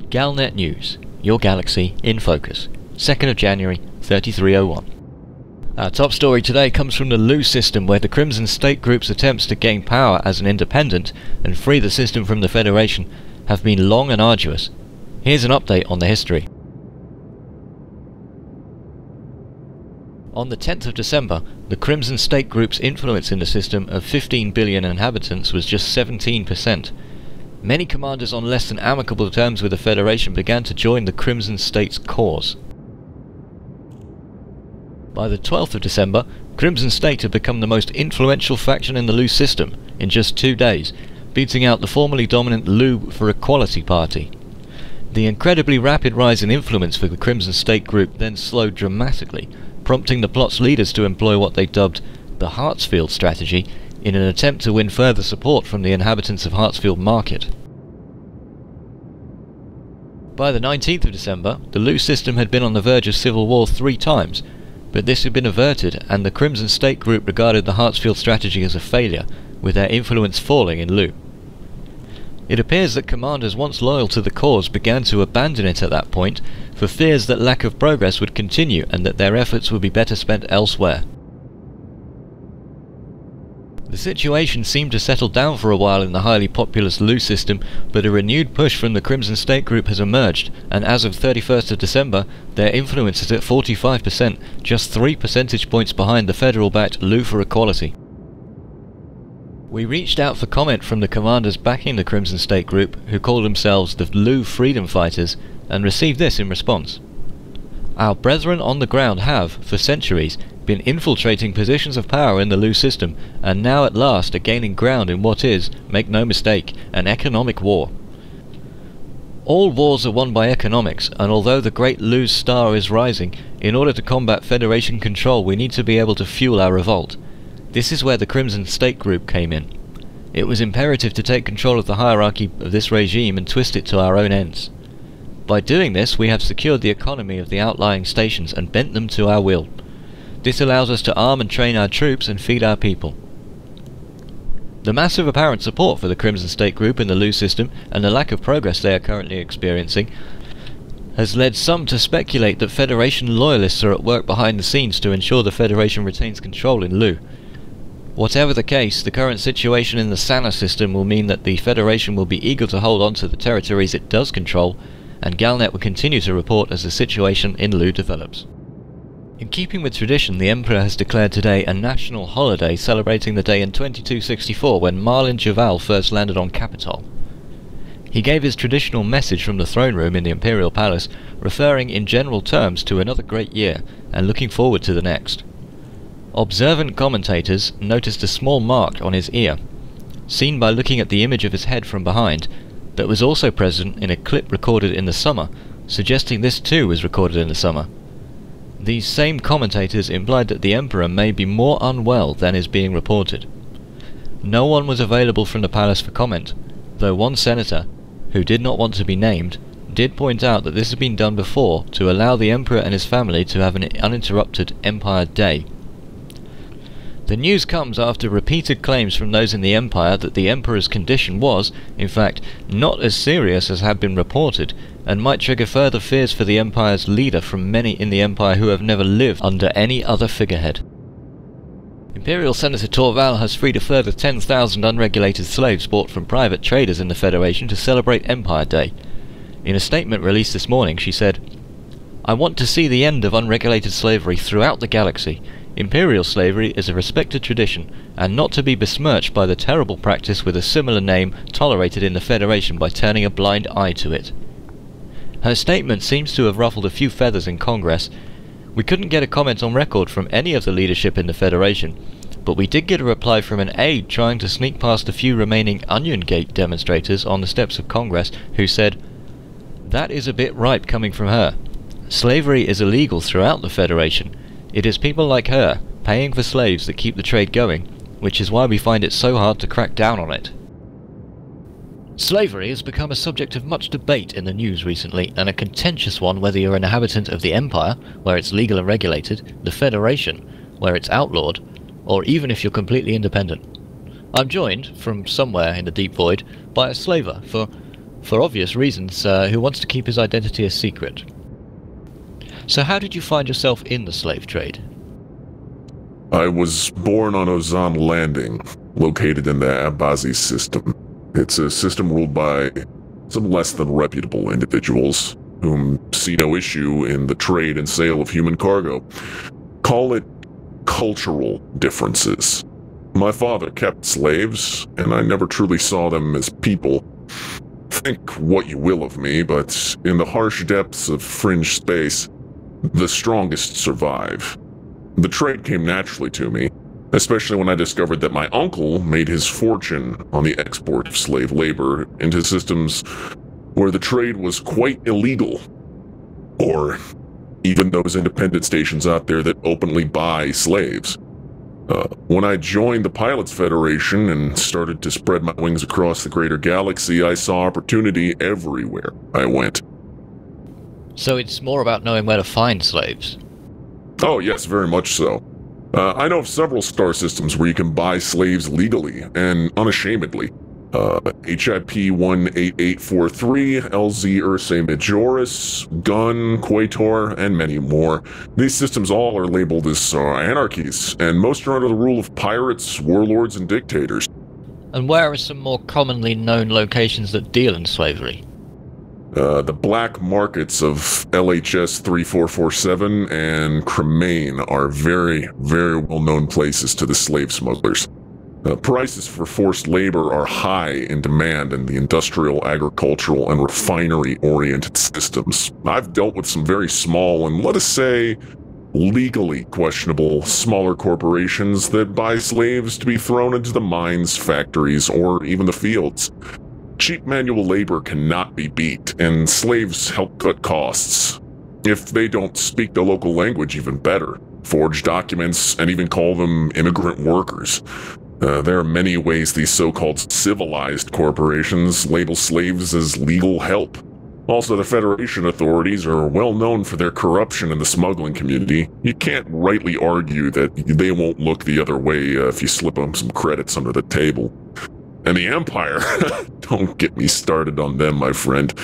Galnet News, your galaxy in focus, 2nd of January 3301. Our top story today comes from the Lu system, where the Crimson State Group's attempts to gain power as an independent and free the system from the Federation have been long and arduous. Here's an update on the history. On the 10th of December, the Crimson State Group's influence in the system of 15 billion inhabitants was just 17%. Many commanders on less than amicable terms with the Federation began to join the Crimson State's cause. By the 12th of December, Crimson State had become the most influential faction in the Lu system in just 2 days, beating out the formerly dominant Lu for Equality party. The incredibly rapid rise in influence for the Crimson State Group then slowed dramatically, prompting the plot's leaders to employ what they dubbed the Hartsfield strategy in an attempt to win further support from the inhabitants of Hartsfield Market. By the 19th of December, the Lu system had been on the verge of civil war 3 times, but this had been averted, and the Crimson State Group regarded the Hartsfield strategy as a failure, with their influence falling in Lu. It appears that commanders once loyal to the cause began to abandon it at that point, for fears that lack of progress would continue and that their efforts would be better spent elsewhere. The situation seemed to settle down for a while in the highly populous Lu system, but a renewed push from the Crimson State Group has emerged, and as of 31st of December, their influence is at 45%, just 3 percentage points behind the federal-backed Lu for Equality. We reached out for comment from the commanders backing the Crimson State Group, who call themselves the Lu Freedom Fighters, and received this in response. Our brethren on the ground have, for centuries, been infiltrating positions of power in the Lu system, and now at last are gaining ground in what is, make no mistake, an economic war. All wars are won by economics, and although the great Lu's star is rising, in order to combat Federation control we need to be able to fuel our revolt. This is where the Crimson State Group came in. It was imperative to take control of the hierarchy of this regime and twist it to our own ends. By doing this, we have secured the economy of the outlying stations and bent them to our will. This allows us to arm and train our troops and feed our people. The massive apparent support for the Crimson State Group in the Lu system, and the lack of progress they are currently experiencing, has led some to speculate that Federation loyalists are at work behind the scenes to ensure the Federation retains control in Lu. Whatever the case, the current situation in the Sana system will mean that the Federation will be eager to hold on to the territories it does control, and Galnet will continue to report as the situation in Lu develops. In keeping with tradition, the Emperor has declared today a national holiday celebrating the day in 2264 when Marlin Javal first landed on Capitol. He gave his traditional message from the throne room in the Imperial Palace, referring in general terms to another great year and looking forward to the next. Observant commentators noticed a small mark on his ear, seen by looking at the image of his head from behind, that was also present in a clip recorded in the summer, suggesting this too was recorded in the summer. These same commentators implied that the Emperor may be more unwell than is being reported. No one was available from the palace for comment, though one senator, who did not want to be named, did point out that this had been done before to allow the Emperor and his family to have an uninterrupted Empire Day. The news comes after repeated claims from those in the Empire that the Emperor's condition was, in fact, not as serious as had been reported, and might trigger further fears for the Empire's leader from many in the Empire who have never lived under any other figurehead. Imperial Senator Torval has freed a further 10,000 unregulated slaves bought from private traders in the Federation to celebrate Empire Day. In a statement released this morning, she said, "I want to see the end of unregulated slavery throughout the galaxy. Imperial slavery is a respected tradition, and not to be besmirched by the terrible practice with a similar name tolerated in the Federation by turning a blind eye to it." Her statement seems to have ruffled a few feathers in Congress. We couldn't get a comment on record from any of the leadership in the Federation, but we did get a reply from an aide trying to sneak past the few remaining Onion Gate demonstrators on the steps of Congress, who said, "That is a bit ripe coming from her. Slavery is illegal throughout the Federation. It is people like her, paying for slaves, that keep the trade going, which is why we find it so hard to crack down on it." Slavery has become a subject of much debate in the news recently, and a contentious one whether you're an inhabitant of the Empire, where it's legal and regulated, the Federation, where it's outlawed, or even if you're completely independent. I'm joined, from somewhere in the deep void, by a slaver, for obvious reasons, who wants to keep his identity a secret. So how did you find yourself in the slave trade? I was born on Ozan Landing, located in the Abazi system. It's a system ruled by some less than reputable individuals, whom see no issue in the trade and sale of human cargo. Call it cultural differences. My father kept slaves, and I never truly saw them as people. Think what you will of me, but in the harsh depths of fringe space, the strongest survive. The trade came naturally to me, especially when I discovered that my uncle made his fortune on the export of slave labor into systems where the trade was quite illegal. Or even those independent stations out there that openly buy slaves. When I joined the Pilots Federation and started to spread my wings across the greater galaxy, I saw opportunity everywhere I went. So it's more about knowing where to find slaves? Oh yes, very much so. I know of several star systems where you can buy slaves legally and unashamedly. HIP 18843, LZ Ursae Majoris, Gun, Quator, and many more. These systems all are labeled as anarchies, and most are under the rule of pirates, warlords, and dictators. And where are some more commonly known locations that deal in slavery? The black markets of LHS 3447 and Cremain are very, very well-known places to the slave smugglers. Prices for forced labor are high in demand in the industrial, agricultural, and refinery-oriented systems. I've dealt with some very small and, let us say, legally questionable smaller corporations that buy slaves to be thrown into the mines, factories, or even the fields. Cheap manual labor cannot be beat, and slaves help cut costs. If they don't speak the local language, even better. Forge documents, and even call them immigrant workers. There are many ways these so-called civilized corporations label slaves as legal help. Also, the Federation authorities are well known for their corruption in the smuggling community. You can't rightly argue that they won't look the other way if you slip them some credits under the table. And the Empire, don't get me started on them, my friend.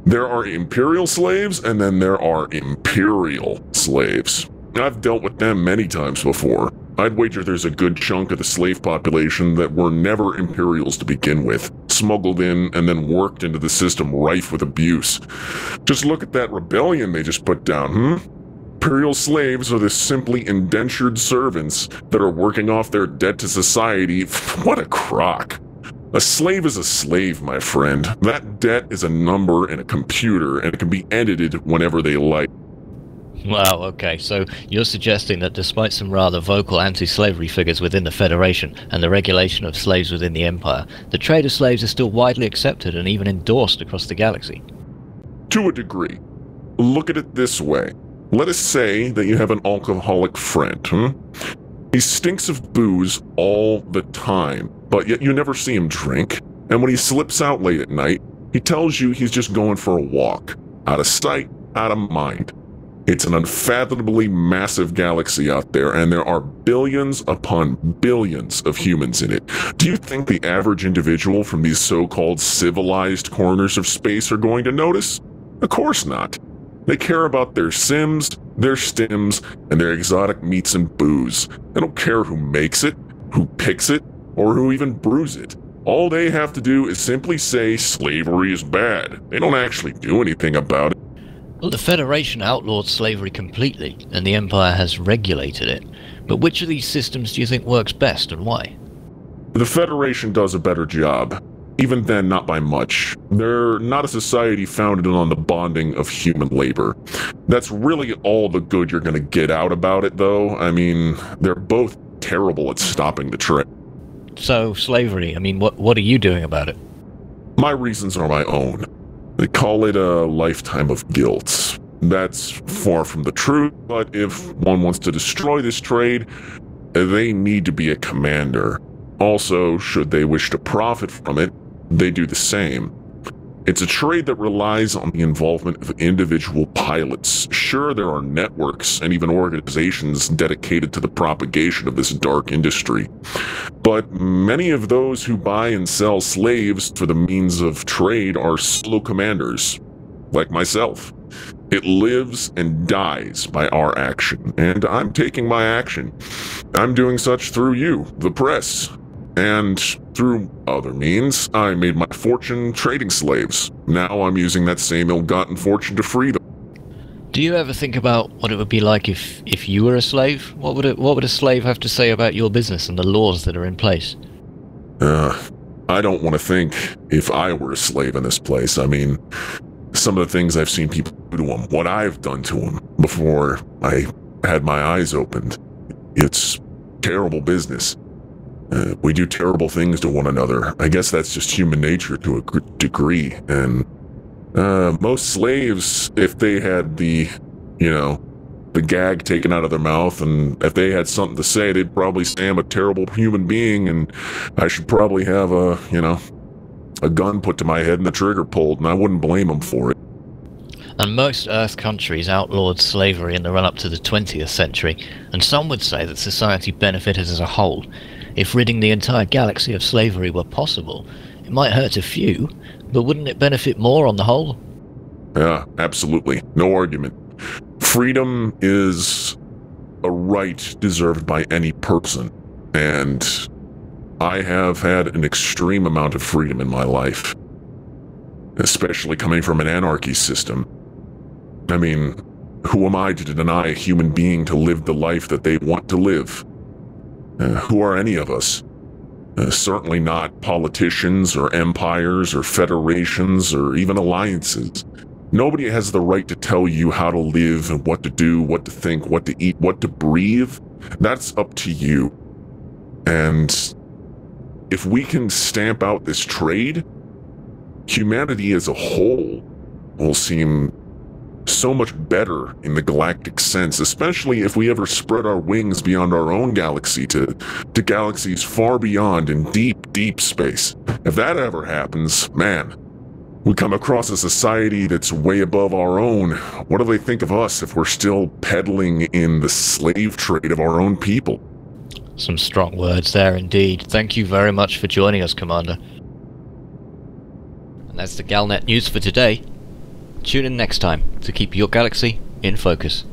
There are Imperial slaves, and then there are Imperial slaves. I've dealt with them many times before. I'd wager there's a good chunk of the slave population that were never Imperials to begin with, smuggled in and then worked into the system rife with abuse. Just look at that rebellion they just put down, Imperial slaves are the simply indentured servants that are working off their debt to society. What a crock. A slave is a slave, my friend. That debt is a number in a computer, and it can be edited whenever they like. Wow, okay, so you're suggesting that despite some rather vocal anti-slavery figures within the Federation and the regulation of slaves within the Empire, the trade of slaves is still widely accepted and even endorsed across the galaxy? To a degree. Look at it this way. Let us say that you have an alcoholic friend, He stinks of booze all the time, but yet you never see him drink. And when he slips out late at night, he tells you he's just going for a walk. Out of sight, out of mind. It's an unfathomably massive galaxy out there, and there are billions upon billions of humans in it. Do you think the average individual from these so-called civilized corners of space are going to notice? Of course not. They care about their sims, their stims, and their exotic meats and booze. They don't care who makes it, who picks it, or who even brews it. All they have to do is simply say slavery is bad. They don't actually do anything about it. Well, the Federation outlawed slavery completely, and the Empire has regulated it. But which of these systems do you think works best, and why? The Federation does a better job. Even then, not by much. They're not a society founded on the bonding of human labor. That's really all the good you're gonna get out about it, though. I mean, they're both terrible at stopping the trade. So, slavery, I mean, what are you doing about it? My reasons are my own. They call it a lifetime of guilt. That's far from the truth, but if one wants to destroy this trade, they need to be a commander. Also, should they wish to profit from it, they do the same. It's a trade that relies on the involvement of individual pilots. Sure, there are networks and even organizations dedicated to the propagation of this dark industry, but many of those who buy and sell slaves for the means of trade are solo commanders, like myself. It lives and dies by our action, and I'm taking my action. I'm doing such through you, the press, and through other means. I made my fortune trading slaves. Now I'm using that same ill-gotten fortune to free them. Do you ever think about what it would be like if you were a slave? What would a slave have to say about your business and the laws that are in place? I don't want to think if I were a slave in this place. I mean, some of the things I've seen people do to them, what I've done to them before I had my eyes opened. It's terrible business. We do terrible things to one another. I guess that's just human nature to a degree. And most slaves, if they had the gag taken out of their mouth, and if they had something to say, they'd probably say I'm a terrible human being, and I should probably have a gun put to my head and the trigger pulled, and I wouldn't blame them for it. And most Earth countries outlawed slavery in the run-up to the 20th century, and some would say that society benefited as a whole. If ridding the entire galaxy of slavery were possible, it might hurt a few, but wouldn't it benefit more on the whole? Yeah, absolutely. No argument. Freedom is a right deserved by any person, and I have had an extreme amount of freedom in my life, especially coming from an anarchy system. I mean, who am I to deny a human being to live the life that they want to live? Who are any of us? Certainly not politicians or empires or federations or even alliances. Nobody has the right to tell you how to live and what to do, what to think, what to eat, what to breathe. That's up to you. And if we can stamp out this trade, humanity as a whole will seem so much better in the galactic sense, especially if we ever spread our wings beyond our own galaxy to galaxies far beyond in deep, deep space. If that ever happens, man, we come across a society that's way above our own. What do they think of us if we're still peddling in the slave trade of our own people? Some strong words there indeed. Thank you very much for joining us, Commander. And that's the Galnet news for today. Tune in next time to keep your galaxy in focus.